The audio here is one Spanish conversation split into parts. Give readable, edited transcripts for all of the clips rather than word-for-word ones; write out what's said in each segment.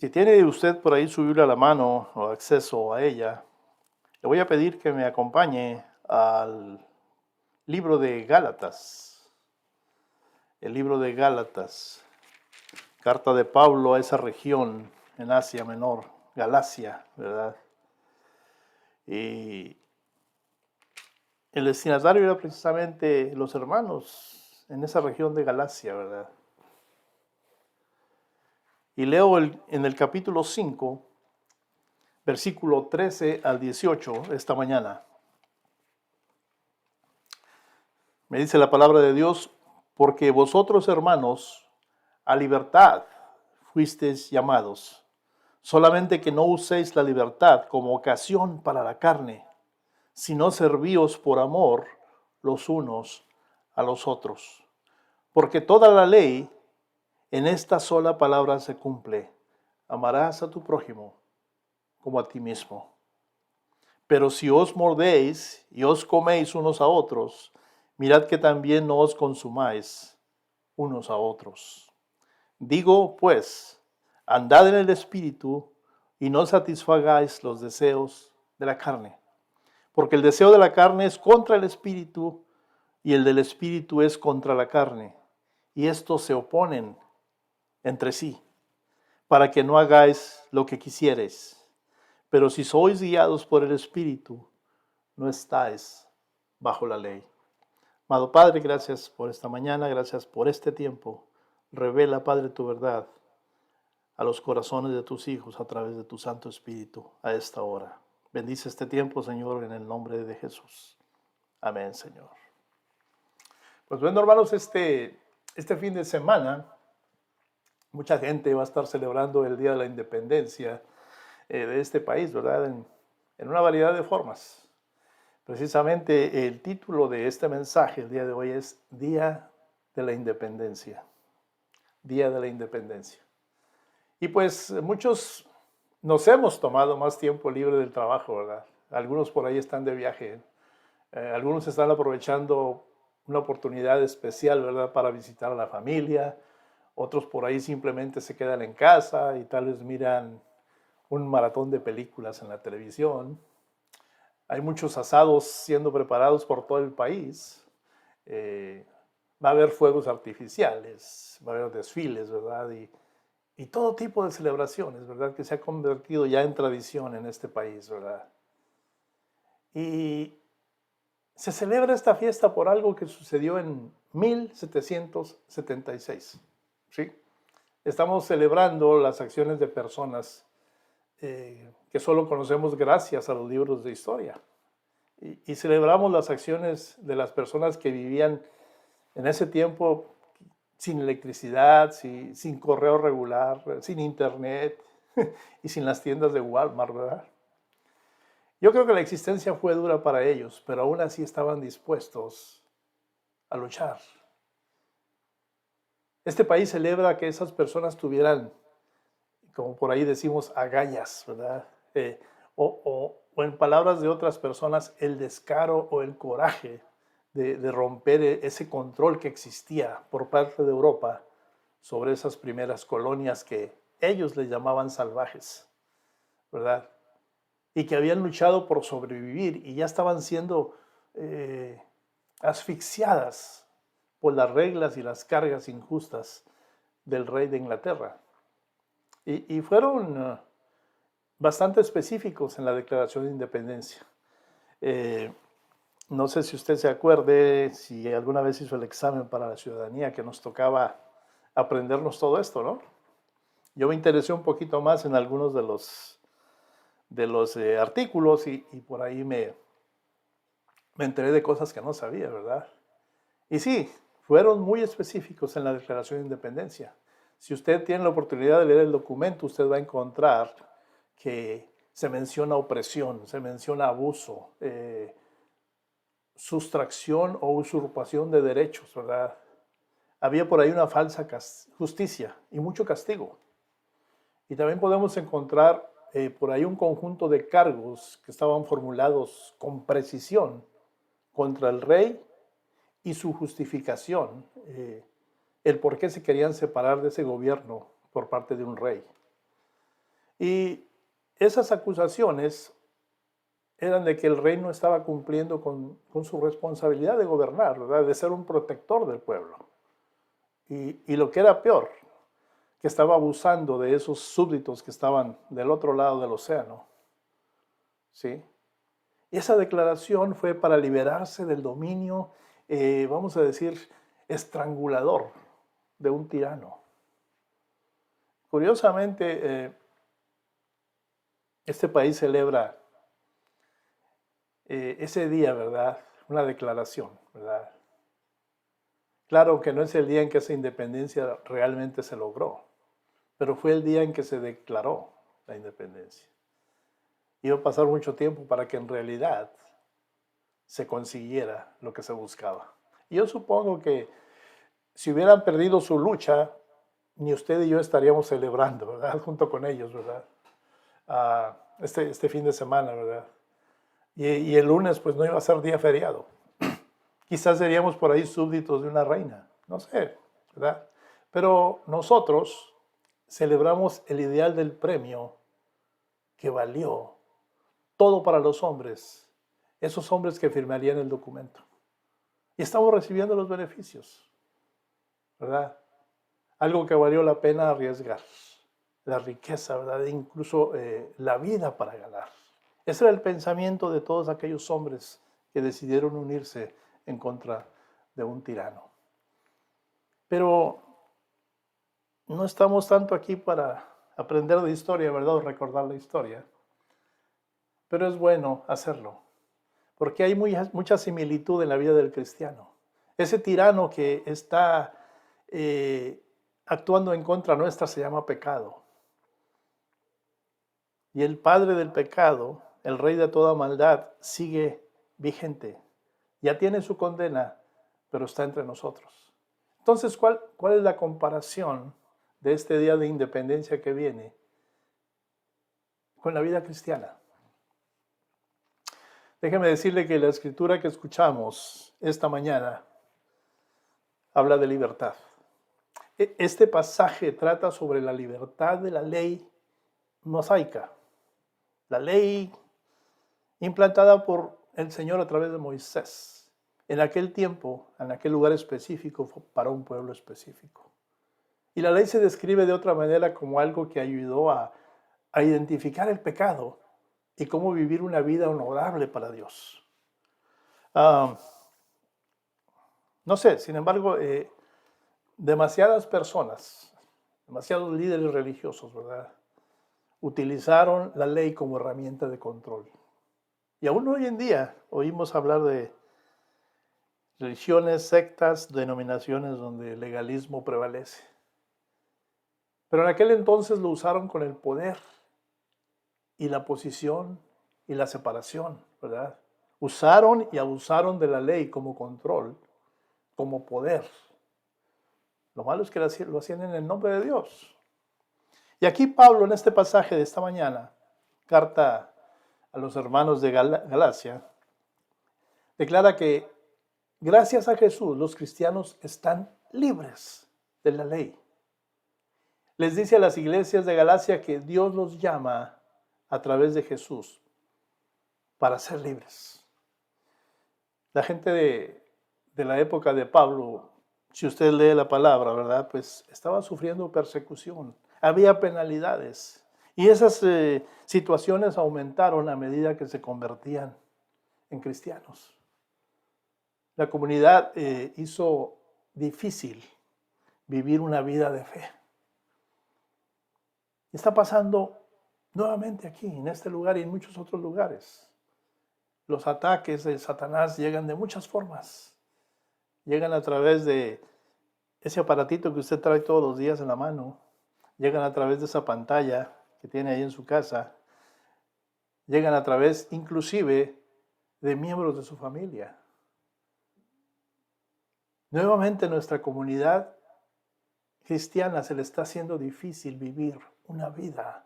Si tiene usted por ahí su Biblia a la mano o acceso a ella, le voy a pedir que me acompañe al libro de Gálatas. El libro de Gálatas, carta de Pablo a esa región en Asia Menor, Galacia, ¿verdad? Y el destinatario era precisamente los hermanos en esa región de Galacia, ¿verdad? Y leo en el capítulo 5, versículo 13 al 18, esta mañana. Me dice la palabra de Dios, porque vosotros, hermanos, a libertad fuisteis llamados, solamente que no uséis la libertad como ocasión para la carne, sino servíos por amor los unos a los otros. Porque toda la ley en esta sola palabra se cumple: amarás a tu prójimo como a ti mismo. Pero si os mordéis y os coméis unos a otros, mirad que también no os consumáis unos a otros. Digo, pues, andad en el Espíritu y no satisfagáis los deseos de la carne. Porque el deseo de la carne es contra el Espíritu y el del Espíritu es contra la carne. Y estos se oponen entre sí, para que no hagáis lo que quisiereis. Pero si sois guiados por el Espíritu, no estáis bajo la ley. Amado Padre, gracias por esta mañana, gracias por este tiempo. Revela, Padre, tu verdad a los corazones de tus hijos a través de tu Santo Espíritu a esta hora. Bendice este tiempo, Señor, en el nombre de Jesús. Amén, Señor. Pues bueno, hermanos, este fin de semana mucha gente va a estar celebrando el Día de la Independencia de este país, ¿verdad? En una variedad de formas. Precisamente el título de este mensaje el día de hoy es Día de la Independencia. Día de la Independencia. Y pues muchos nos hemos tomado más tiempo libre del trabajo, ¿verdad? Algunos por ahí están de viaje. Algunos están aprovechando una oportunidad especial, ¿verdad? Para visitar a la familia. Otros por ahí simplemente se quedan en casa y tal vez miran un maratón de películas en la televisión. Hay muchos asados siendo preparados por todo el país. Va a haber fuegos artificiales, va a haber desfiles, ¿verdad? Y todo tipo de celebraciones, ¿verdad? Que se ha convertido ya en tradición en este país, ¿verdad? Y se celebra esta fiesta por algo que sucedió en 1776, ¿sí? Estamos celebrando las acciones de personas que solo conocemos gracias a los libros de historia. Y celebramos las acciones de las personas que vivían en ese tiempo sin electricidad, sin correo regular, sin internet y sin las tiendas de Walmart, ¿verdad? Yo creo que la existencia fue dura para ellos, pero aún así estaban dispuestos a luchar. Este país celebra que esas personas tuvieran, como por ahí decimos, agallas, ¿verdad? O en palabras de otras personas, el descaro o el coraje de romper ese control que existía por parte de Europa sobre esas primeras colonias que ellos les llamaban salvajes, ¿verdad? Y que habían luchado por sobrevivir y ya estaban siendo asfixiadas por las reglas y las cargas injustas del rey de Inglaterra. Y fueron bastante específicos en la Declaración de Independencia. No sé si usted se acuerde, si alguna vez hizo el examen para la ciudadanía, que nos tocaba aprendernos todo esto, ¿no? Yo me interesé un poquito más en algunos de los artículos y por ahí me enteré de cosas que no sabía, ¿verdad? Y sí, fueron muy específicos en la Declaración de Independencia. Si usted tiene la oportunidad de leer el documento, usted va a encontrar que se menciona opresión, se menciona abuso, sustracción o usurpación de derechos, ¿verdad? Había por ahí una falsa justicia y mucho castigo. Y también podemos encontrar por ahí un conjunto de cargos que estaban formulados con precisión contra el rey y su justificación, el por qué se querían separar de ese gobierno por parte de un rey. Y esas acusaciones eran de que el rey no estaba cumpliendo con su responsabilidad de gobernar, ¿verdad? De ser un protector del pueblo. Y lo que era peor, que estaba abusando de esos súbditos que estaban del otro lado del océano. ¿Sí? Y esa declaración fue para liberarse del dominio, vamos a decir, estrangulador de un tirano. Curiosamente, este país celebra ese día, ¿verdad? Una declaración, ¿verdad? Claro que no es el día en que esa independencia realmente se logró, pero fue el día en que se declaró la independencia. Iba a pasar mucho tiempo para que en realidad se consiguiera lo que se buscaba. Y yo supongo que si hubieran perdido su lucha, ni usted y yo estaríamos celebrando, ¿verdad? Junto con ellos, ¿verdad? Este fin de semana, ¿verdad? Y el lunes, pues no iba a ser día feriado. Quizás seríamos por ahí súbditos de una reina, no sé, ¿verdad? Pero nosotros celebramos el ideal del premio que valió todo para los hombres, esos hombres que firmarían el documento. Y estamos recibiendo los beneficios, ¿verdad? Algo que valió la pena arriesgar, la riqueza, ¿verdad? E incluso la vida para ganar. Ese era el pensamiento de todos aquellos hombres que decidieron unirse en contra de un tirano. Pero no estamos tanto aquí para aprender de historia, ¿verdad? O recordar la historia. Pero es bueno hacerlo, porque hay mucha similitud en la vida del cristiano. Ese tirano que está actuando en contra nuestra se llama pecado. Y el padre del pecado, el rey de toda maldad, sigue vigente. Ya tiene su condena, pero está entre nosotros. Entonces, ¿cuál es la comparación de este día de independencia que viene con la vida cristiana? Déjeme decirle que la escritura que escuchamos esta mañana habla de libertad. Este pasaje trata sobre la libertad de la ley mosaica, la ley implantada por el Señor a través de Moisés, en aquel tiempo, en aquel lugar específico, para un pueblo específico. Y la ley se describe de otra manera como algo que ayudó a identificar el pecado y cómo vivir una vida honorable para Dios. No sé, sin embargo, demasiadas personas, demasiados líderes religiosos, ¿verdad?, utilizaron la ley como herramienta de control. Y aún hoy en día oímos hablar de religiones, sectas, denominaciones donde el legalismo prevalece. Pero en aquel entonces lo usaron con el poder y la posición y la separación, ¿verdad? Usaron y abusaron de la ley como control, como poder. Lo malo es que lo hacían en el nombre de Dios. Y aquí Pablo, en este pasaje de esta mañana, carta a los hermanos de Galacia, declara que gracias a Jesús los cristianos están libres de la ley. Les dice a las iglesias de Galacia que Dios los llama a través de Jesús para ser libres. La gente de la época de Pablo, si usted lee la palabra, ¿verdad?, pues estaba sufriendo persecución, había penalidades. Y esas situaciones aumentaron a medida que se convertían en cristianos. La comunidad hizo difícil vivir una vida de fe. Está pasando nuevamente aquí, en este lugar y en muchos otros lugares. Los ataques de Satanás llegan de muchas formas. Llegan a través de ese aparatito que usted trae todos los días en la mano. Llegan a través de esa pantalla que tiene ahí en su casa. Llegan a través inclusive de miembros de su familia. Nuevamente nuestra comunidad cristiana se le está haciendo difícil vivir una vida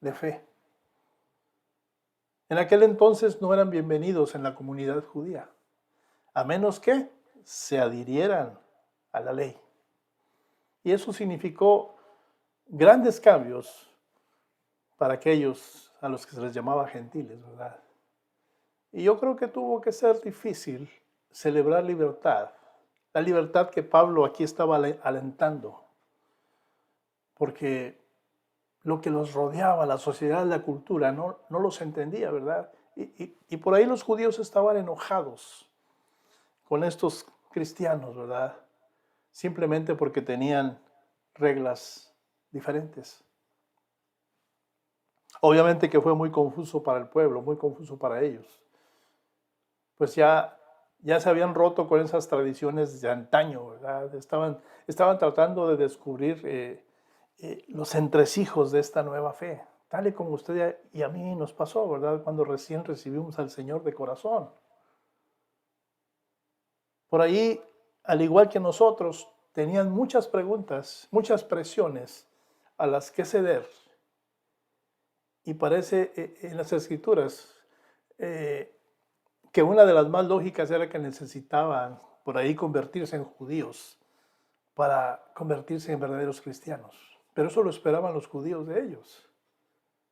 de fe. En aquel entonces no eran bienvenidos en la comunidad judía, a menos que se adhirieran a la ley. Y eso significó grandes cambios para aquellos a los que se les llamaba gentiles, ¿verdad? Y yo creo que tuvo que ser difícil celebrar libertad, la libertad que Pablo aquí estaba alentando, porque lo que los rodeaba, la sociedad, la cultura, no los entendía, ¿verdad? Y por ahí los judíos estaban enojados con estos cristianos, ¿verdad? Simplemente porque tenían reglas diferentes. Obviamente que fue muy confuso para el pueblo, muy confuso para ellos. Pues ya se habían roto con esas tradiciones de antaño, ¿verdad? Estaban tratando de descubrir los entresijos de esta nueva fe, tal y como usted y a mí nos pasó, ¿verdad? Cuando recién recibimos al Señor de corazón. Por ahí, al igual que nosotros, tenían muchas preguntas, muchas presiones a las que ceder. Y parece en las Escrituras que una de las más lógicas era que necesitaban por ahí convertirse en judíos para convertirse en verdaderos cristianos. Pero eso lo esperaban los judíos de ellos.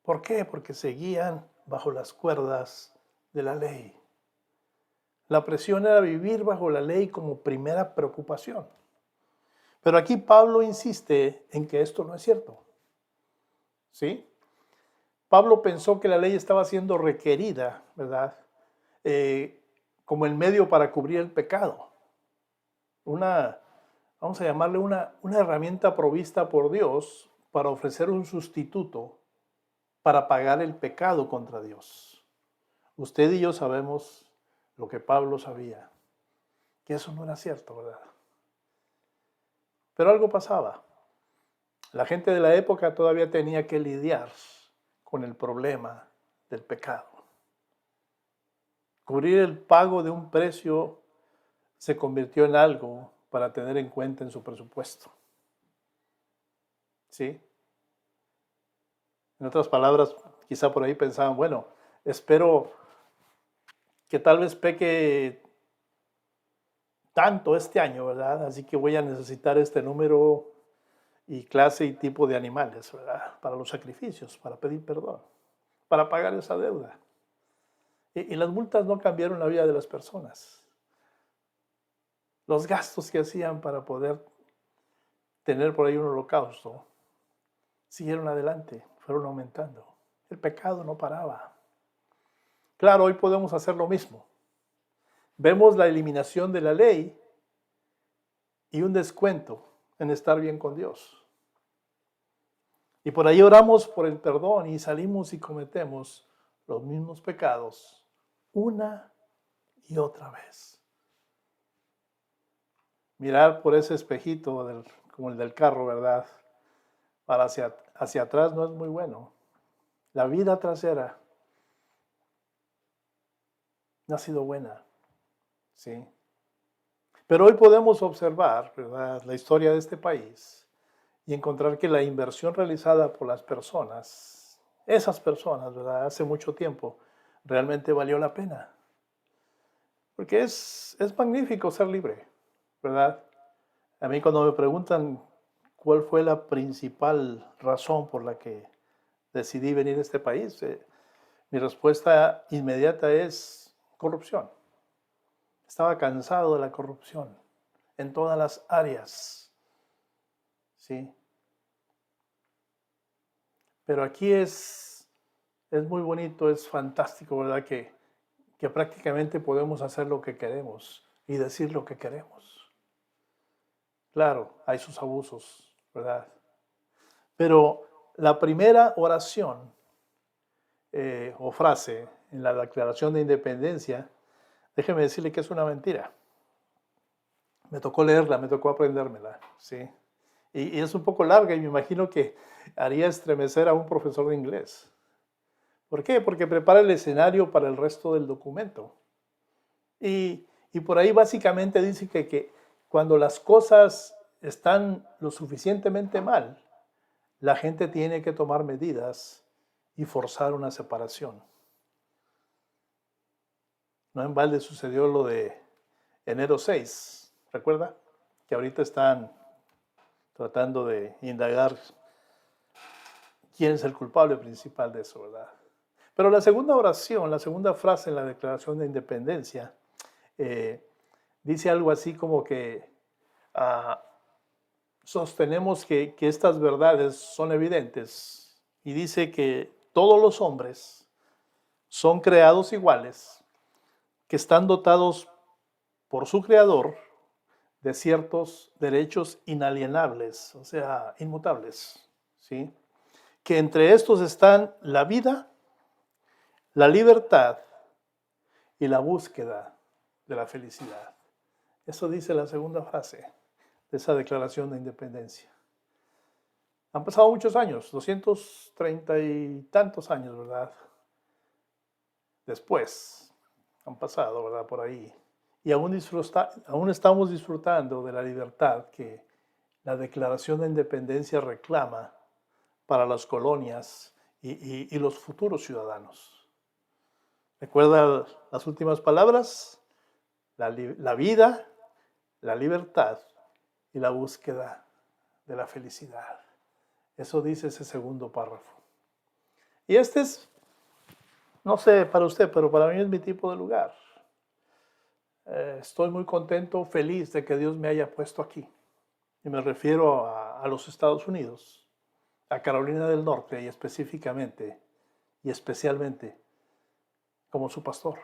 ¿Por qué? Porque seguían bajo las cuerdas de la ley. La presión era vivir bajo la ley como primera preocupación. Pero aquí Pablo insiste en que esto no es cierto. ¿Sí? Pablo pensó que la ley estaba siendo requerida, ¿verdad? Como el medio para cubrir el pecado. Vamos a llamarle una herramienta provista por Dios para ofrecer un sustituto para pagar el pecado contra Dios. Usted y yo sabemos lo que Pablo sabía, que eso no era cierto, ¿verdad? Pero algo pasaba. La gente de la época todavía tenía que lidiar con el problema del pecado. Cubrir el pago de un precio se convirtió en algo para tener en cuenta en su presupuesto. ¿Sí? En otras palabras, quizá por ahí pensaban, bueno, espero que tal vez peque tanto este año, ¿verdad? Así que voy a necesitar este número y clase y tipo de animales, ¿verdad? Para los sacrificios, para pedir perdón, para pagar esa deuda. Y las multas no cambiaron la vida de las personas. Los gastos que hacían para poder tener por ahí un holocausto siguieron adelante, fueron aumentando. El pecado no paraba. Claro, hoy podemos hacer lo mismo. Vemos la eliminación de la ley y un descuento en estar bien con Dios. Y por ahí oramos por el perdón y salimos y cometemos los mismos pecados una y otra vez. Mirar por ese espejito como el del carro, ¿verdad? Para hacia atrás no es muy bueno. La vida trasera no ha sido buena, ¿sí? Pero hoy podemos observar, ¿verdad?, la historia de este país y encontrar que la inversión realizada por las personas, esas personas, ¿verdad?, hace mucho tiempo, realmente valió la pena. Porque es magnífico ser libre, ¿verdad? A mí cuando me preguntan cuál fue la principal razón por la que decidí venir a este país, mi respuesta inmediata es corrupción. Estaba cansado de la corrupción en todas las áreas, ¿sí? Pero aquí es muy bonito, es fantástico, ¿verdad? Que prácticamente podemos hacer lo que queremos y decir lo que queremos. Claro, hay sus abusos, ¿verdad? Pero la primera oración o frase en la Declaración de Independencia, déjeme decirle que es una mentira. Me tocó leerla, me tocó aprendérmela, ¿sí? Y es un poco larga y me imagino que haría estremecer a un profesor de inglés. ¿Por qué? Porque prepara el escenario para el resto del documento. Y por ahí básicamente dice que cuando las cosas están lo suficientemente mal, la gente tiene que tomar medidas y forzar una separación. No en balde sucedió lo de enero 6, ¿recuerda? Que ahorita están tratando de indagar quién es el culpable principal de eso, ¿verdad? Pero la segunda oración, la segunda frase en la Declaración de Independencia, eh, dice algo así como que ah, sostenemos que estas verdades son evidentes y dice que todos los hombres son creados iguales, que están dotados por su creador de ciertos derechos inalienables, o sea, inmutables, ¿sí? Que entre estos están la vida, la libertad y la búsqueda de la felicidad. Eso dice la segunda frase de esa Declaración de Independencia. Han pasado muchos años, 230 y tantos años, ¿verdad? Después, han pasado, ¿verdad? Por ahí. Y aún estamos disfrutando de la libertad que la Declaración de Independencia reclama para las colonias y los futuros ciudadanos. ¿Recuerda las últimas palabras? La vida, la libertad y la búsqueda de la felicidad. Eso dice ese segundo párrafo. Y este es, no sé para usted, pero para mí es mi tipo de lugar. Estoy muy contento, feliz de que Dios me haya puesto aquí. Y me refiero a los Estados Unidos, a Carolina del Norte y específicamente y especialmente como su pastor.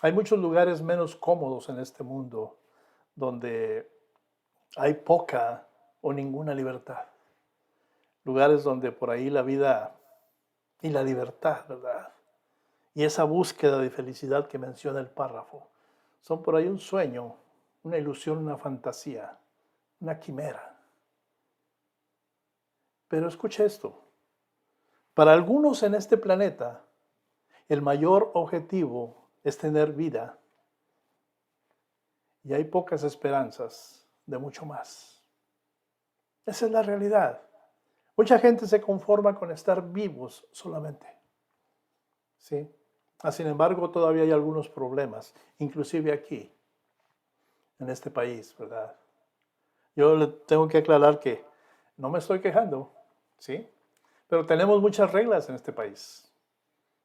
Hay muchos lugares menos cómodos en este mundo donde hay poca o ninguna libertad. Lugares donde por ahí la vida y la libertad, ¿verdad? Y esa búsqueda de felicidad que menciona el párrafo, son por ahí un sueño, una ilusión, una fantasía, una quimera. Pero escucha esto, para algunos en este planeta, el mayor objetivo es tener vida y hay pocas esperanzas de mucho más. Esa es la realidad. Mucha gente se conforma con estar vivos solamente. ¿Sí? Sin embargo, todavía hay algunos problemas, inclusive aquí, en este país, ¿verdad? Yo le tengo que aclarar que no me estoy quejando, ¿sí? Pero tenemos muchas reglas en este país.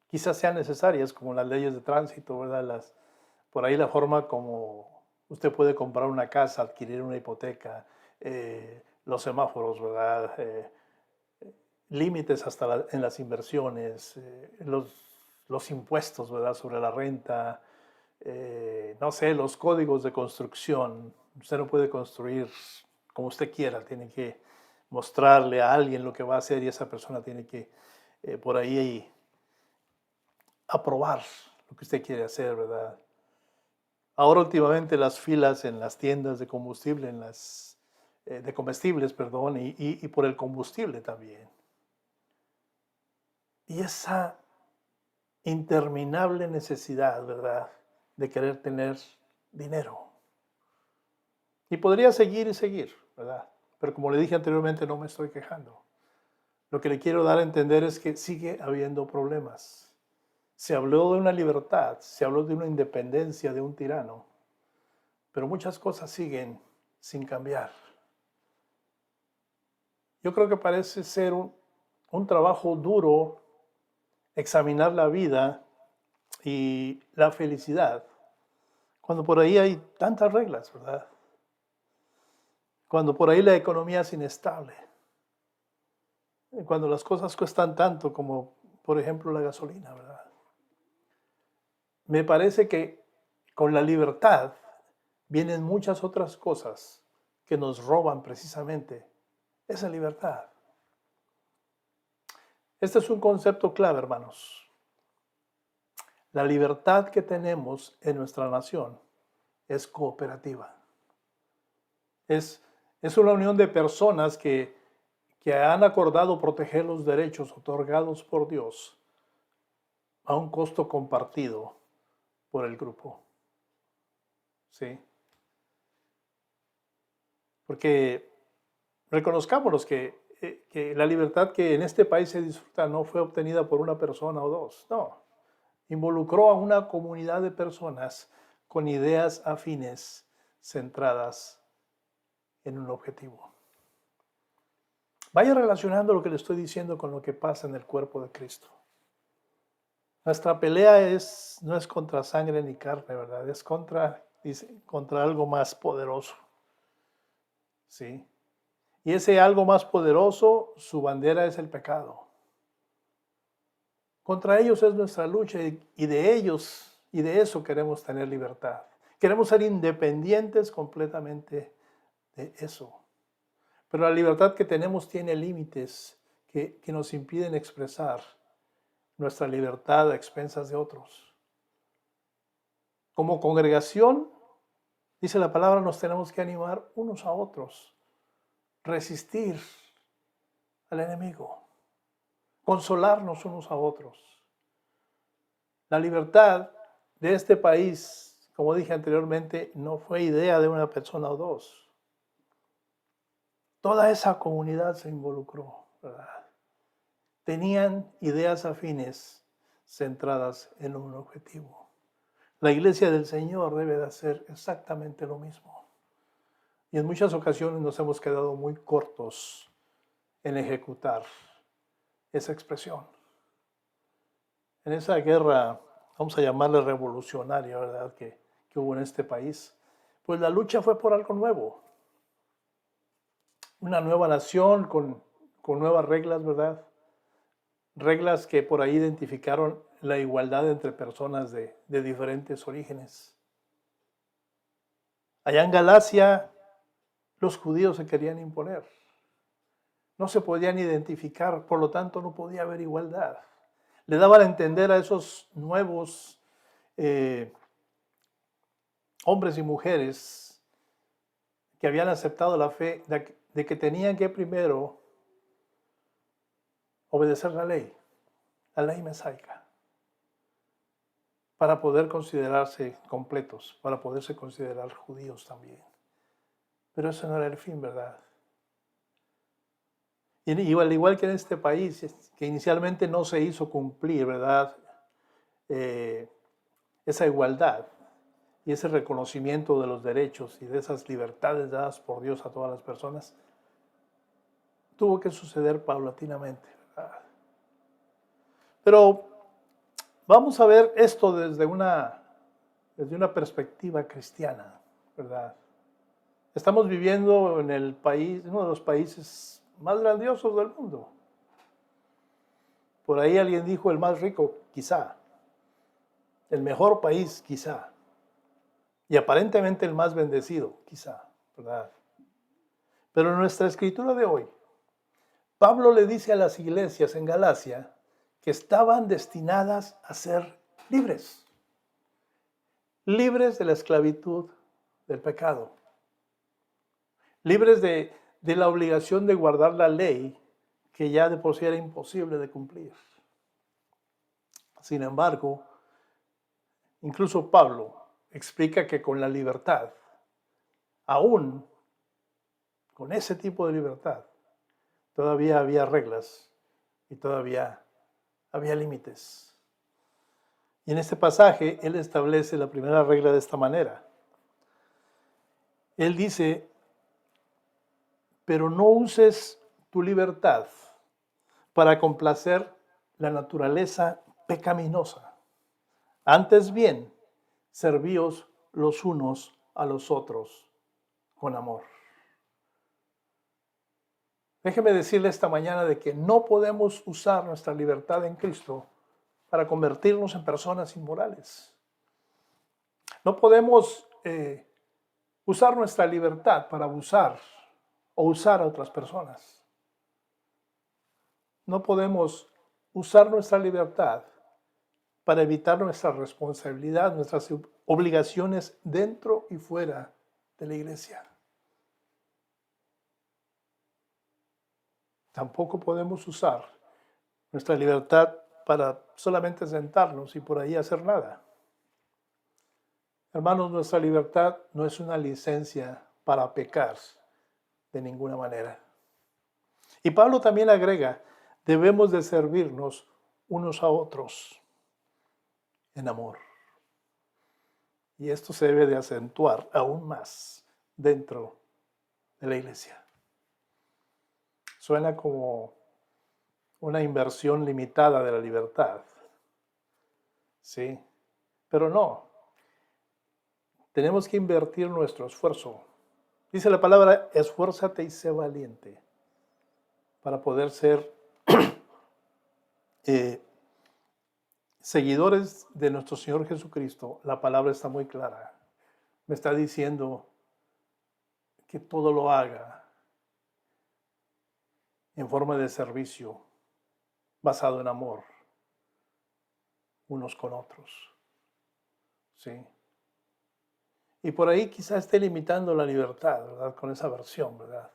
Quizás sean necesarias, como las leyes de tránsito, ¿verdad? Por ahí la forma como usted puede comprar una casa, adquirir una hipoteca, los semáforos, ¿verdad? Límites hasta en las inversiones, los impuestos, ¿verdad? Sobre la renta, no sé, los códigos de construcción. Usted no puede construir como usted quiera, tiene que mostrarle a alguien lo que va a hacer y esa persona tiene que por ahí aprobar lo que usted quiere hacer, ¿verdad? Ahora últimamente las filas en las tiendas de combustible, de comestibles, perdón, y por el combustible también. Y esa interminable necesidad, ¿verdad?, de querer tener dinero. Y podría seguir y seguir, ¿verdad? Pero como le dije anteriormente, no me estoy quejando. Lo que le quiero dar a entender es que sigue habiendo problemas. Se habló de una libertad, se habló de una independencia de un tirano, pero muchas cosas siguen sin cambiar. Yo creo que parece ser un trabajo duro examinar la vida y la felicidad, cuando por ahí hay tantas reglas, ¿verdad? Cuando por ahí la economía es inestable, cuando las cosas cuestan tanto como, por ejemplo, la gasolina, ¿verdad? Me parece que con la libertad vienen muchas otras cosas que nos roban precisamente esa libertad. Este es un concepto clave, hermanos. La libertad que tenemos en nuestra nación es cooperativa. Es una unión de personas que han acordado proteger los derechos otorgados por Dios a un costo compartido por el grupo. ¿Sí? Porque reconozcámonos que la libertad que en este país se disfruta no fue obtenida por una persona o dos, no. Involucró a una comunidad de personas con ideas afines centradas en un objetivo. Vaya relacionando lo que le estoy diciendo con lo que pasa en el cuerpo de Cristo. Nuestra pelea no es contra sangre ni carne, ¿verdad? Es contra algo más poderoso. ¿Sí? Y ese algo más poderoso, su bandera es el pecado. Contra ellos es nuestra lucha y de ellos y de eso queremos tener libertad. Queremos ser independientes completamente de eso. Pero la libertad que tenemos tiene límites que nos impiden expresar nuestra libertad a expensas de otros. Como congregación, dice la palabra, nos tenemos que animar unos a otros, resistir al enemigo, consolarnos unos a otros. La libertad de este país, como dije anteriormente, no fue idea de una persona o dos. Toda esa comunidad se involucró, ¿verdad? Tenían ideas afines centradas en un objetivo. La iglesia del Señor debe de hacer exactamente lo mismo. Y en muchas ocasiones nos hemos quedado muy cortos en ejecutar esa expresión. En esa guerra, vamos a llamarle revolucionaria, ¿verdad?, que hubo en este país, pues la lucha fue por algo nuevo. Una nueva nación con nuevas reglas, ¿verdad? Reglas que por ahí identificaron la igualdad entre personas de diferentes orígenes. Allá en Galacia, los judíos se querían imponer. No se podían identificar, por lo tanto no podía haber igualdad. Le daban a entender a esos nuevos hombres y mujeres que habían aceptado la fe de que tenían que primero obedecer la ley mesáica, para poder considerarse completos, para poderse considerar judíos también. Pero eso no era el fin, ¿verdad? Y al igual que en este país, que inicialmente no se hizo cumplir, ¿verdad?, esa igualdad y ese reconocimiento de los derechos y de esas libertades dadas por Dios a todas las personas, tuvo que suceder paulatinamente, ¿verdad? Pero vamos a ver esto desde una perspectiva cristiana, ¿verdad? Estamos viviendo en el país, uno de los países más grandiosos del mundo. Por ahí alguien dijo el más rico, quizá. El mejor país, quizá. Y aparentemente el más bendecido, quizá, ¿verdad? Pero en nuestra escritura de hoy, Pablo le dice a las iglesias en Galacia que estaban destinadas a ser libres. Libres de la esclavitud del pecado. Libres de la obligación de guardar la ley que ya de por sí era imposible de cumplir. Sin embargo, incluso Pablo explica que con la libertad, aún con ese tipo de libertad, todavía había reglas y todavía había límites. Y en este pasaje, él establece la primera regla de esta manera. Él dice, pero no uses tu libertad para complacer la naturaleza pecaminosa. Antes bien, servíos los unos a los otros con amor. Déjeme decirle esta mañana de que no podemos usar nuestra libertad en Cristo para convertirnos en personas inmorales. No podemos usar nuestra libertad para abusar o usar a otras personas. No podemos usar nuestra libertad para evitar nuestra responsabilidad, nuestras obligaciones dentro y fuera de la iglesia. Tampoco podemos usar nuestra libertad para solamente sentarnos y por ahí hacer nada. Hermanos, nuestra libertad no es una licencia para pecar de ninguna manera. Y Pablo también agrega, debemos de servirnos unos a otros en amor. Y esto se debe de acentuar aún más dentro de la iglesia. Suena como una inversión limitada de la libertad, ¿sí? Pero no, tenemos que invertir nuestro esfuerzo. Dice la palabra, esfuérzate y sé valiente para poder ser seguidores de nuestro Señor Jesucristo. La palabra está muy clara. Me está diciendo que todo lo haga en forma de servicio, basado en amor, unos con otros. ¿Sí? Y por ahí quizás esté limitando la libertad, ¿verdad? Con esa versión, ¿verdad?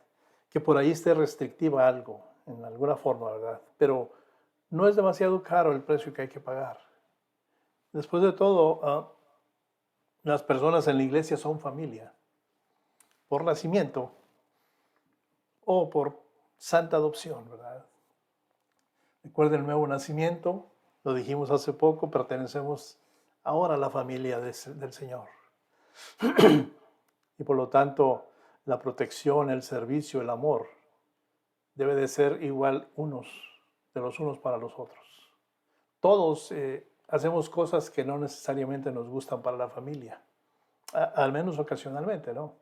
Que por ahí esté restrictiva algo, en alguna forma, ¿verdad? Pero no es demasiado caro el precio que hay que pagar. Después de todo, las personas en la iglesia son familia, por nacimiento o por santa adopción, ¿verdad? Recuerden el nuevo nacimiento, lo dijimos hace poco, pertenecemos ahora a la familia del Señor. Y por lo tanto, la protección, el servicio, el amor, debe de ser igual de los unos para los otros. Todos hacemos cosas que no necesariamente nos gustan para la familia, al menos ocasionalmente, ¿no?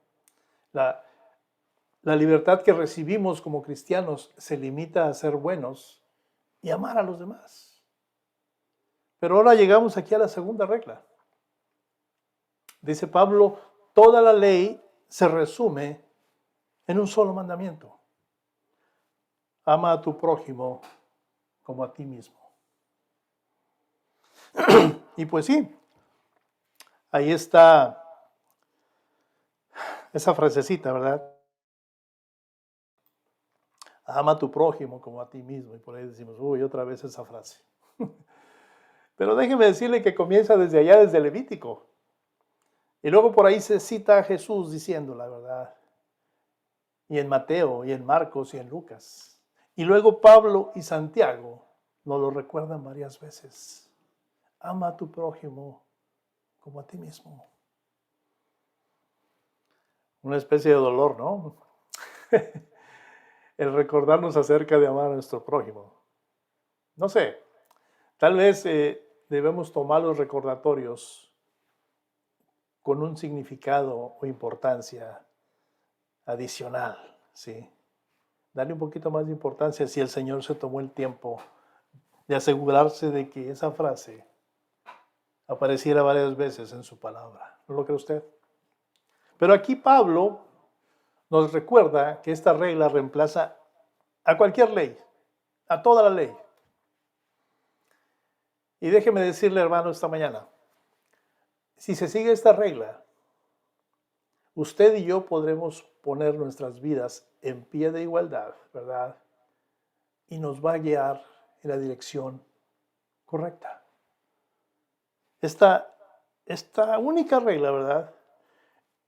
La libertad que recibimos como cristianos se limita a ser buenos y amar a los demás. Pero ahora llegamos aquí a la segunda regla. Dice Pablo, toda la ley se resume en un solo mandamiento. Ama a tu prójimo como a ti mismo. Y pues sí, ahí está esa frasecita, ¿verdad? Ama a tu prójimo como a ti mismo. Y por ahí decimos, uy, otra vez esa frase. Pero déjeme decirle que comienza desde allá, desde Levítico. Y luego por ahí se cita a Jesús diciendo la verdad. Y en Mateo, y en Marcos, y en Lucas. Y luego Pablo y Santiago nos lo recuerdan varias veces. Ama a tu prójimo como a ti mismo. Una especie de dolor, ¿no? El recordarnos acerca de amar a nuestro prójimo. No sé, tal vez debemos tomar los recordatorios con un significado o importancia adicional, ¿sí? Darle un poquito más de importancia si el Señor se tomó el tiempo de asegurarse de que esa frase apareciera varias veces en su palabra. ¿No lo cree usted? Pero aquí Pablo nos recuerda que esta regla reemplaza a cualquier ley, a toda la ley. Y déjeme decirle, hermano, esta mañana, si se sigue esta regla, usted y yo podremos poner nuestras vidas en pie de igualdad, ¿verdad? Y nos va a guiar en la dirección correcta. Esta única regla, ¿verdad?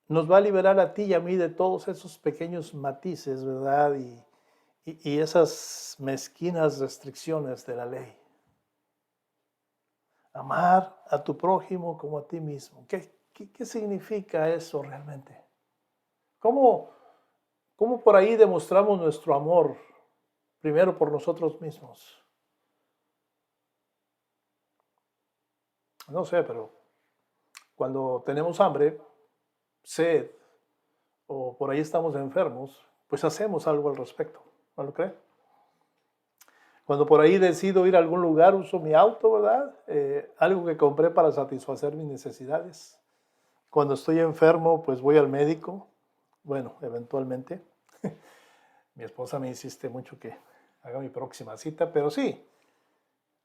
Nos va a liberar a ti y a mí de todos esos pequeños matices, ¿verdad? Y esas mezquinas restricciones de la ley. Amar a tu prójimo como a ti mismo. ¿Qué significa eso realmente? ¿Cómo por ahí demostramos nuestro amor primero por nosotros mismos? No sé, pero cuando tenemos hambre, sed, o por ahí estamos enfermos, pues hacemos algo al respecto, ¿no lo cree? Cuando por ahí decido ir a algún lugar, uso mi auto, ¿verdad? Algo que compré para satisfacer mis necesidades. Cuando estoy enfermo, pues voy al médico. Bueno, eventualmente. Mi esposa me insiste mucho que haga mi próxima cita, pero sí,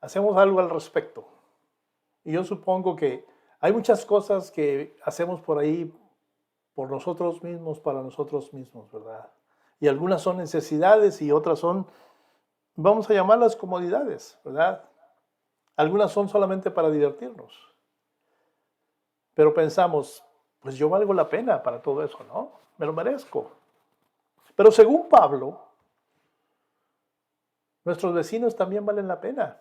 hacemos algo al respecto. Y yo supongo que hay muchas cosas que hacemos por ahí por nosotros mismos, para nosotros mismos, ¿verdad? Y algunas son necesidades y otras son, vamos a llamarlas comodidades, ¿verdad? Algunas son solamente para divertirnos. Pero pensamos, pues yo valgo la pena para todo eso, ¿no? Me lo merezco. Pero según Pablo, nuestros vecinos también valen la pena.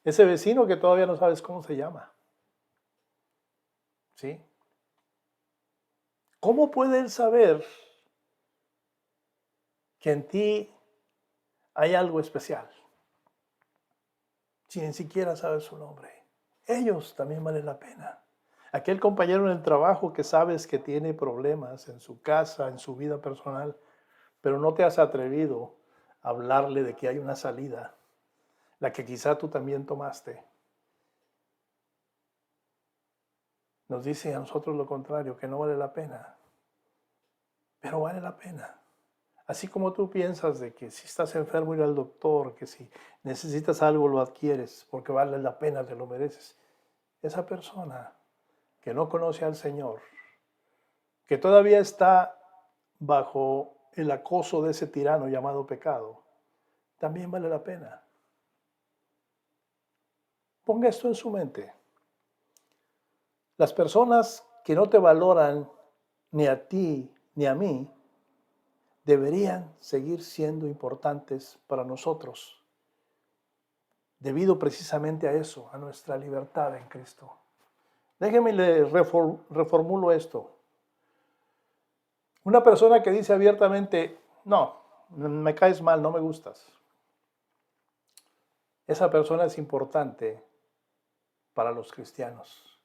Ese vecino que todavía no sabes cómo se llama. ¿Sí? ¿Cómo puede él saber que en ti hay algo especial. Si ni siquiera sabes su nombre, ellos también valen la pena. Aquel compañero en el trabajo que sabes que tiene problemas en su casa, en su vida personal, pero no te has atrevido a hablarle de que hay una salida, la que quizá tú también tomaste. Nos dice a nosotros lo contrario, que no vale la pena, pero vale la pena. Así como tú piensas de que si estás enfermo ir al doctor, que si necesitas algo lo adquieres porque vale la pena, te lo mereces. Esa persona que no conoce al Señor, que todavía está bajo el acoso de ese tirano llamado pecado, también vale la pena. Ponga esto en su mente. Las personas que no te valoran ni a ti ni a mí, deberían seguir siendo importantes para nosotros, debido precisamente a eso, a nuestra libertad en Cristo. Déjeme le reformulo esto. Una persona que dice abiertamente, no, me caes mal, no me gustas. Esa persona es importante para los cristianos,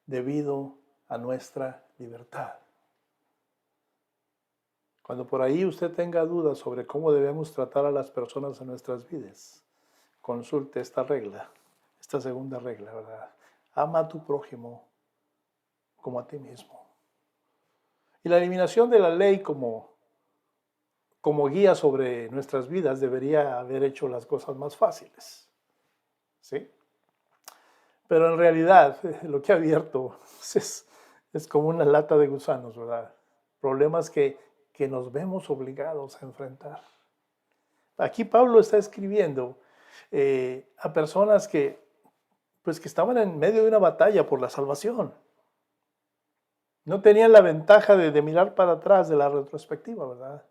debido a nuestra libertad. Cuando por ahí usted tenga dudas sobre cómo debemos tratar a las personas en nuestras vidas, consulte esta regla, esta segunda regla, ¿verdad? Ama a tu prójimo como a ti mismo. Y la eliminación de la ley como guía sobre nuestras vidas debería haber hecho las cosas más fáciles, ¿sí? Pero en realidad lo que ha abierto es como una lata de gusanos, ¿verdad? Problemas que nos vemos obligados a enfrentar. Aquí Pablo está escribiendo a personas que estaban en medio de una batalla por la salvación. No tenían la ventaja de mirar para atrás de la retrospectiva, ¿verdad?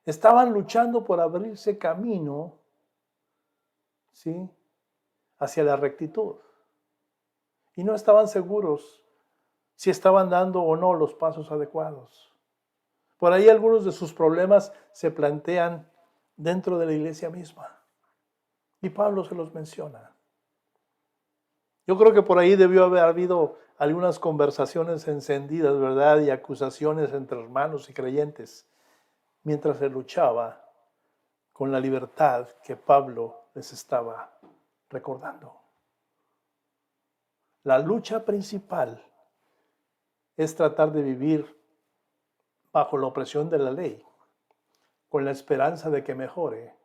Estaban luchando por abrirse camino, ¿sí?, hacia la rectitud. Y no estaban seguros si estaban dando o no los pasos adecuados. Por ahí algunos de sus problemas se plantean dentro de la iglesia misma. Y Pablo se los menciona. Yo creo que por ahí debió haber habido algunas conversaciones encendidas, ¿verdad? Y acusaciones entre hermanos y creyentes, mientras se luchaba con la libertad que Pablo les estaba recordando. La lucha principal es tratar de vivir bajo la opresión de la ley, con la esperanza de que mejore,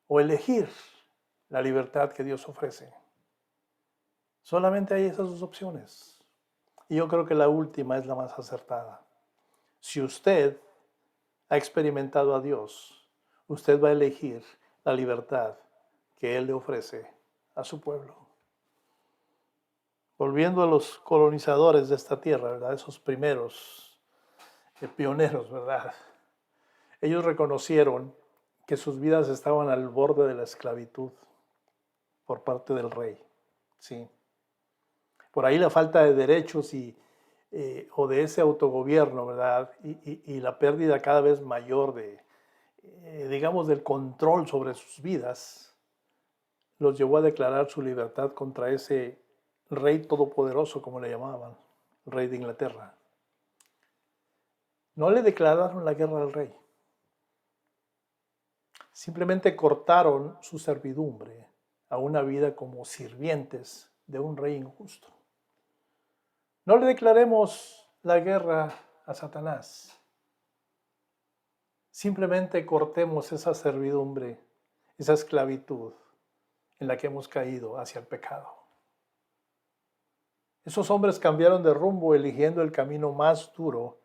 o elegir la libertad que Dios ofrece. Solamente hay esas dos opciones. Y yo creo que la última es la más acertada. Si usted ha experimentado a Dios, usted va a elegir la libertad que Él le ofrece a su pueblo. Volviendo a los colonizadores de esta tierra, ¿verdad? Esos primeros pioneros, ¿verdad? Ellos reconocieron que sus vidas estaban al borde de la esclavitud por parte del rey, ¿sí? Por ahí la falta de derechos o de ese autogobierno, ¿verdad? Y la pérdida cada vez mayor digamos, del control sobre sus vidas, los llevó a declarar su libertad contra ese rey todopoderoso, como le llamaban, el rey de Inglaterra. No le declararon la guerra al rey. Simplemente cortaron su servidumbre a una vida como sirvientes de un rey injusto. No le declaremos la guerra a Satanás. Simplemente cortemos esa servidumbre, esa esclavitud en la que hemos caído hacia el pecado. Esos hombres cambiaron de rumbo eligiendo el camino más duro,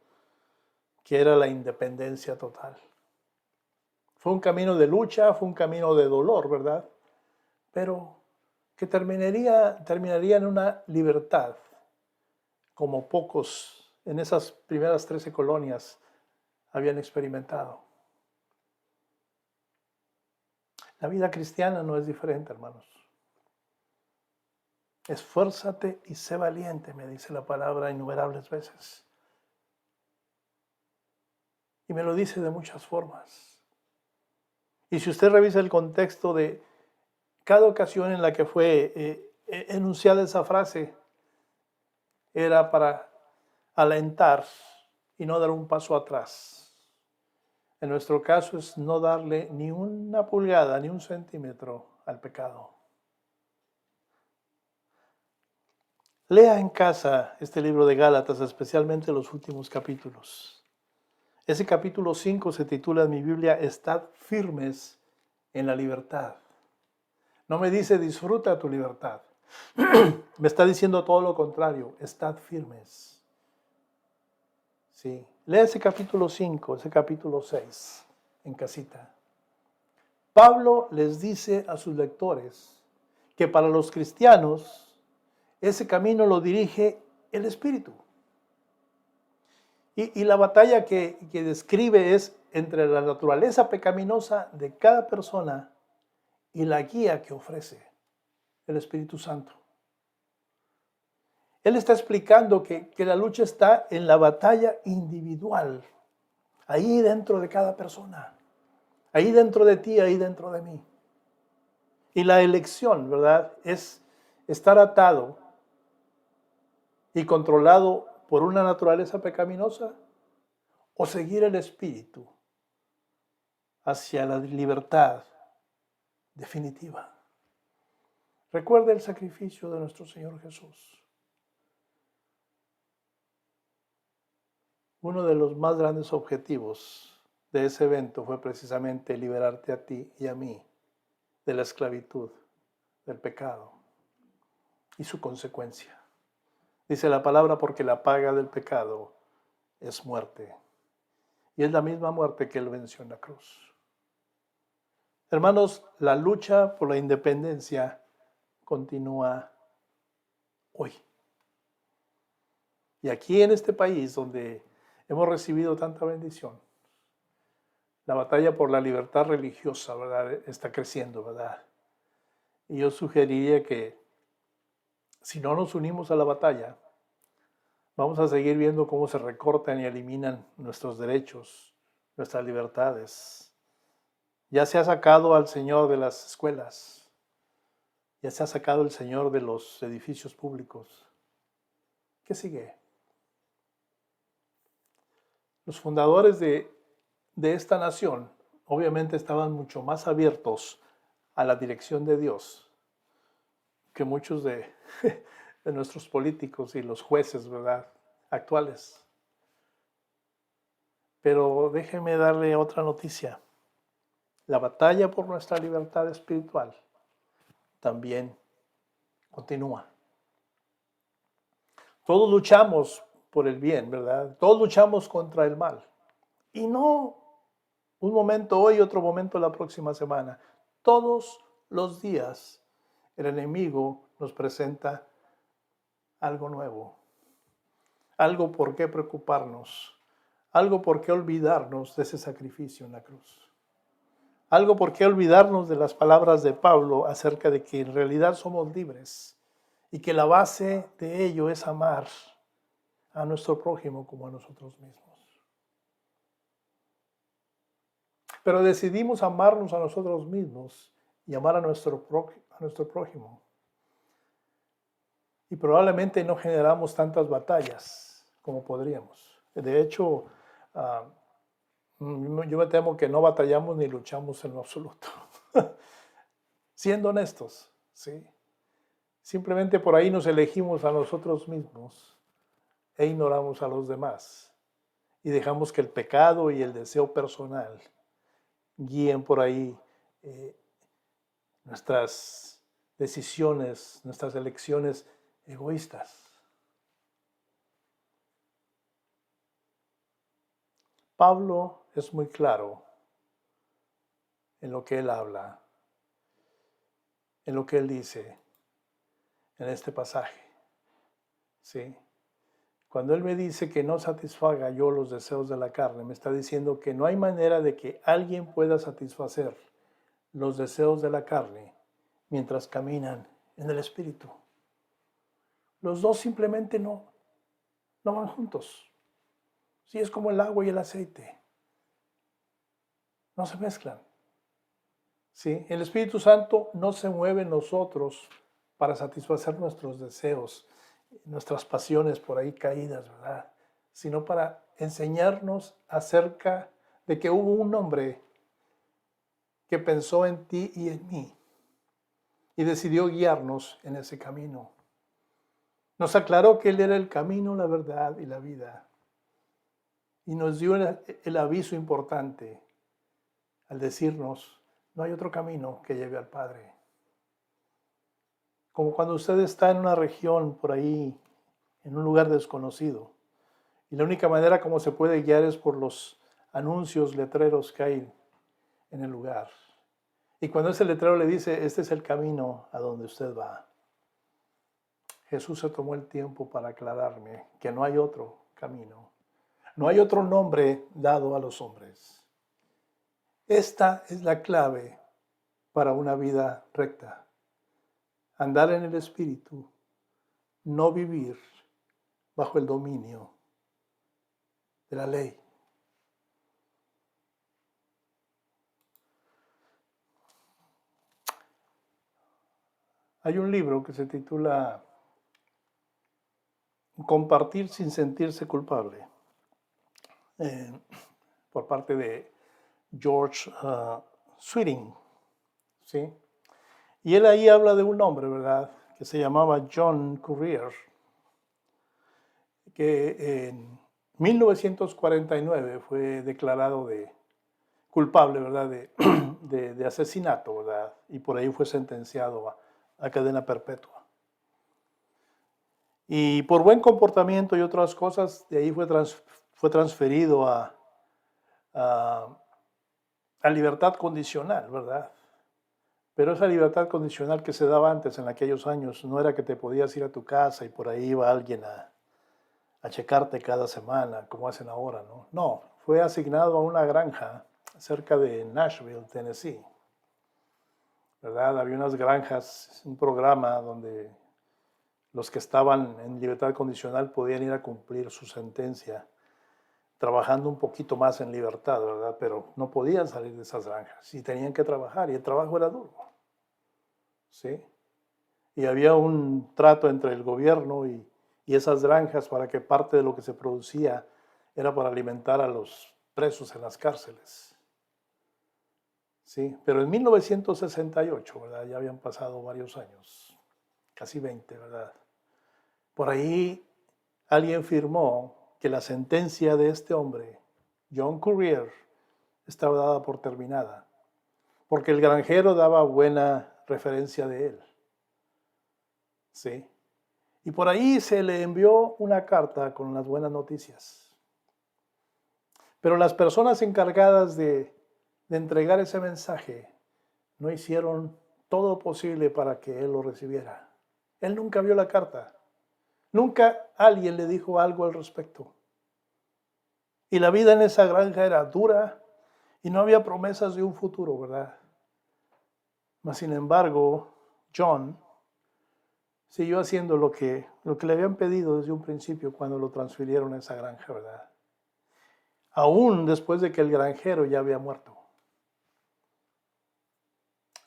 que era la independencia total. Fue un camino de lucha, fue un camino de dolor, ¿verdad? Pero que terminaría en una libertad, como pocos en esas primeras 13 colonias habían experimentado. La vida cristiana no es diferente, hermanos. Esfuérzate y sé valiente, me dice la palabra innumerables veces. Y me lo dice de muchas formas. Y si usted revisa el contexto de cada ocasión en la que fue enunciada esa frase, era para alentar y no dar un paso atrás. En nuestro caso es no darle ni una pulgada, ni un centímetro al pecado. Lea en casa este libro de Gálatas, especialmente los últimos capítulos. Ese capítulo 5 se titula en mi Biblia, Estad firmes en la libertad. No me dice disfruta tu libertad. Me está diciendo todo lo contrario, estad firmes. Sí. Lea ese capítulo 5, ese capítulo 6 en casita. Pablo les dice a sus lectores que para los cristianos ese camino lo dirige el Espíritu. Y la batalla que describe es entre la naturaleza pecaminosa de cada persona y la guía que ofrece el Espíritu Santo. Él está explicando que la lucha está en la batalla individual, ahí dentro de cada persona, ahí dentro de ti, ahí dentro de mí. Y la elección, ¿verdad?, es estar atado y controlado por una naturaleza pecaminosa o seguir el Espíritu hacia la libertad definitiva. Recuerda el sacrificio de nuestro Señor Jesús. Uno de los más grandes objetivos de ese evento fue precisamente liberarte a ti y a mí de la esclavitud, del pecado y su consecuencia. Dice la palabra, porque la paga del pecado es muerte. Y es la misma muerte que Él venció en la cruz. Hermanos, la lucha por la independencia continúa hoy. Y aquí en este país donde hemos recibido tanta bendición, la batalla por la libertad religiosa, ¿verdad?, está creciendo, ¿verdad? Y yo sugeriría que si no nos unimos a la batalla, vamos a seguir viendo cómo se recortan y eliminan nuestros derechos, nuestras libertades. Ya se ha sacado al Señor de las escuelas, ya se ha sacado el Señor de los edificios públicos. ¿Qué sigue? Los fundadores de esta nación obviamente estaban mucho más abiertos a la dirección de Dios que muchos de nuestros políticos y los jueces, ¿verdad?, actuales. Pero déjeme darle otra noticia. La batalla por nuestra libertad espiritual también continúa. Todos luchamos por el bien, ¿verdad? Todos luchamos contra el mal. Y no un momento hoy, otro momento la próxima semana. Todos los días el enemigo nos presenta algo nuevo, algo por qué preocuparnos, algo por qué olvidarnos de ese sacrificio en la cruz, algo por qué olvidarnos de las palabras de Pablo acerca de que en realidad somos libres y que la base de ello es amar a nuestro prójimo como a nosotros mismos. Pero decidimos amarnos a nosotros mismos y amar a nuestro prójimo. Y probablemente no generamos tantas batallas como podríamos. De hecho, yo me temo que no batallamos ni luchamos en lo absoluto. Siendo honestos, ¿sí? Simplemente por ahí nos elegimos a nosotros mismos e ignoramos a los demás. Y dejamos que el pecado y el deseo personal guíen por ahí nuestras decisiones, nuestras elecciones egoístas. Pablo es muy claro en lo que él habla, en lo que él dice en este pasaje. ¿Sí? Cuando él me dice que no satisfaga yo los deseos de la carne, me está diciendo que no hay manera de que alguien pueda satisfacer los deseos de la carne mientras caminan en el Espíritu. Los dos simplemente no van juntos. Sí, es como el agua y el aceite. No se mezclan. ¿sí? El Espíritu Santo no se mueve en nosotros para satisfacer nuestros deseos, nuestras pasiones por ahí caídas, ¿verdad? Sino para enseñarnos acerca de que hubo un hombre que pensó en ti y en mí y decidió guiarnos en ese camino. Nos aclaró que Él era el camino, la verdad y la vida. Y nos dio el aviso importante al decirnos, no hay otro camino que lleve al Padre. Como cuando usted está en una región por ahí, en un lugar desconocido, y la única manera como se puede guiar es por los anuncios, letreros que hay en el lugar. Y cuando ese letrero le dice, este es el camino a donde usted va, Jesús se tomó el tiempo para aclararme que no hay otro camino, no hay otro nombre dado a los hombres. Esta es la clave para una vida recta. Andar en el Espíritu, no vivir bajo el dominio de la ley. Hay un libro que se titula Compartir sin sentirse culpable, por parte de George Sweeting, ¿sí? Y él ahí habla de un hombre, ¿verdad?, que se llamaba John Courier, que en 1949 fue declarado culpable, ¿verdad?, de asesinato, ¿verdad?, y por ahí fue sentenciado a cadena perpetua. Y por buen comportamiento y otras cosas, de ahí fue transferido a libertad condicional, ¿verdad? Pero esa libertad condicional que se daba antes, en aquellos años, no era que te podías ir a tu casa y por ahí iba alguien a checarte cada semana, como hacen ahora, ¿no? No, fue asignado a una granja cerca de Nashville, Tennessee, ¿verdad? Había unas granjas, un programa donde los que estaban en libertad condicional podían ir a cumplir su sentencia, trabajando un poquito más en libertad, ¿verdad? Pero no podían salir de esas granjas y tenían que trabajar y el trabajo era duro, ¿sí? Y había un trato entre el gobierno y esas granjas para que parte de lo que se producía era para alimentar a los presos en las cárceles, ¿sí? Pero en 1968, ¿verdad? Ya habían pasado varios años, casi 20, ¿verdad? Por ahí alguien firmó que la sentencia de este hombre, John Courier, estaba dada por terminada, porque el granjero daba buena referencia de él, ¿sí? Y por ahí se le envió una carta con las buenas noticias. Pero las personas encargadas de entregar ese mensaje no hicieron todo lo posible para que él lo recibiera. Él nunca vio la carta. Nunca alguien le dijo algo al respecto. Y la vida en esa granja era dura y no había promesas de un futuro, ¿verdad? Mas, sin embargo, John siguió haciendo lo que le habían pedido desde un principio cuando lo transfirieron a esa granja, ¿verdad? Aún después de que el granjero ya había muerto.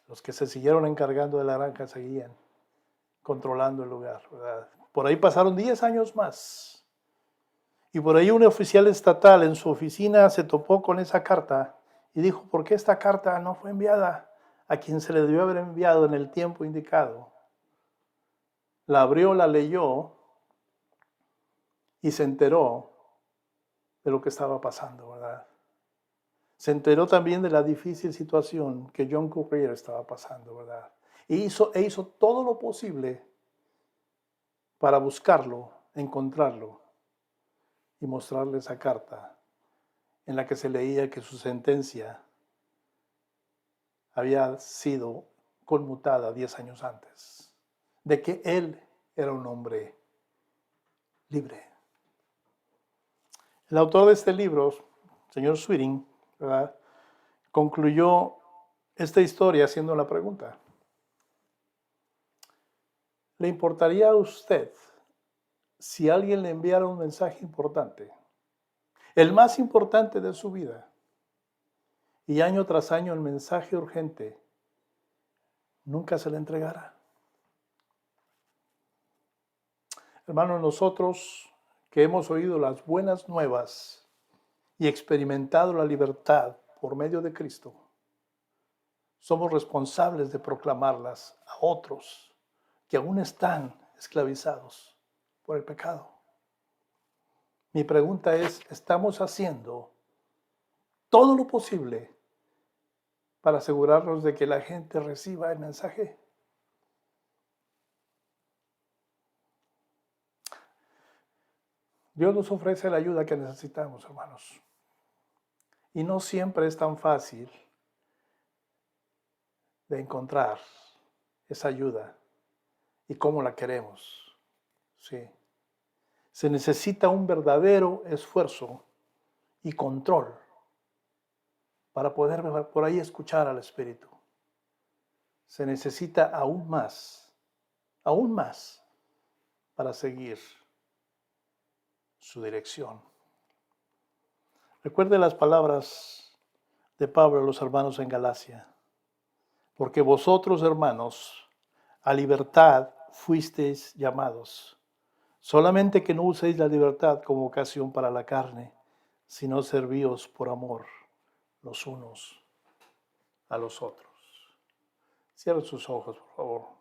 Los que se siguieron encargando de la granja seguían controlando el lugar, ¿verdad? Por ahí pasaron 10 años más. Y por ahí un oficial estatal en su oficina se topó con esa carta y dijo, ¿por qué esta carta no fue enviada a quien se le debió haber enviado en el tiempo indicado? La abrió, la leyó y se enteró de lo que estaba pasando, ¿verdad? Se enteró también de la difícil situación que John Courier estaba pasando, ¿verdad? E hizo todo lo posible para buscarlo, encontrarlo y mostrarle esa carta en la que se leía que su sentencia había sido conmutada 10 años antes, de que él era un hombre libre. El autor de este libro, señor Sweeting, ¿verdad?, concluyó esta historia haciendo la pregunta: ¿le importaría a usted si alguien le enviara un mensaje importante, el más importante de su vida, y año tras año el mensaje urgente nunca se le entregara. Hermanos, nosotros que hemos oído las buenas nuevas y experimentado la libertad por medio de Cristo, somos responsables de proclamarlas a otros que aún están esclavizados por el pecado. Mi pregunta es, ¿estamos haciendo todo lo posible para asegurarnos de que la gente reciba el mensaje? Dios nos ofrece la ayuda que necesitamos, hermanos. Y no siempre es tan fácil de encontrar esa ayuda y cómo la queremos. Sí. Se necesita un verdadero esfuerzo y control para poder por ahí escuchar al Espíritu. Se necesita aún más para seguir su dirección. Recuerde las palabras de Pablo a los hermanos en Galacia. Porque vosotros, hermanos, a libertad fuisteis llamados. Solamente que no uséis la libertad como ocasión para la carne, sino servíos por amor los unos a los otros. Cierren sus ojos, por favor.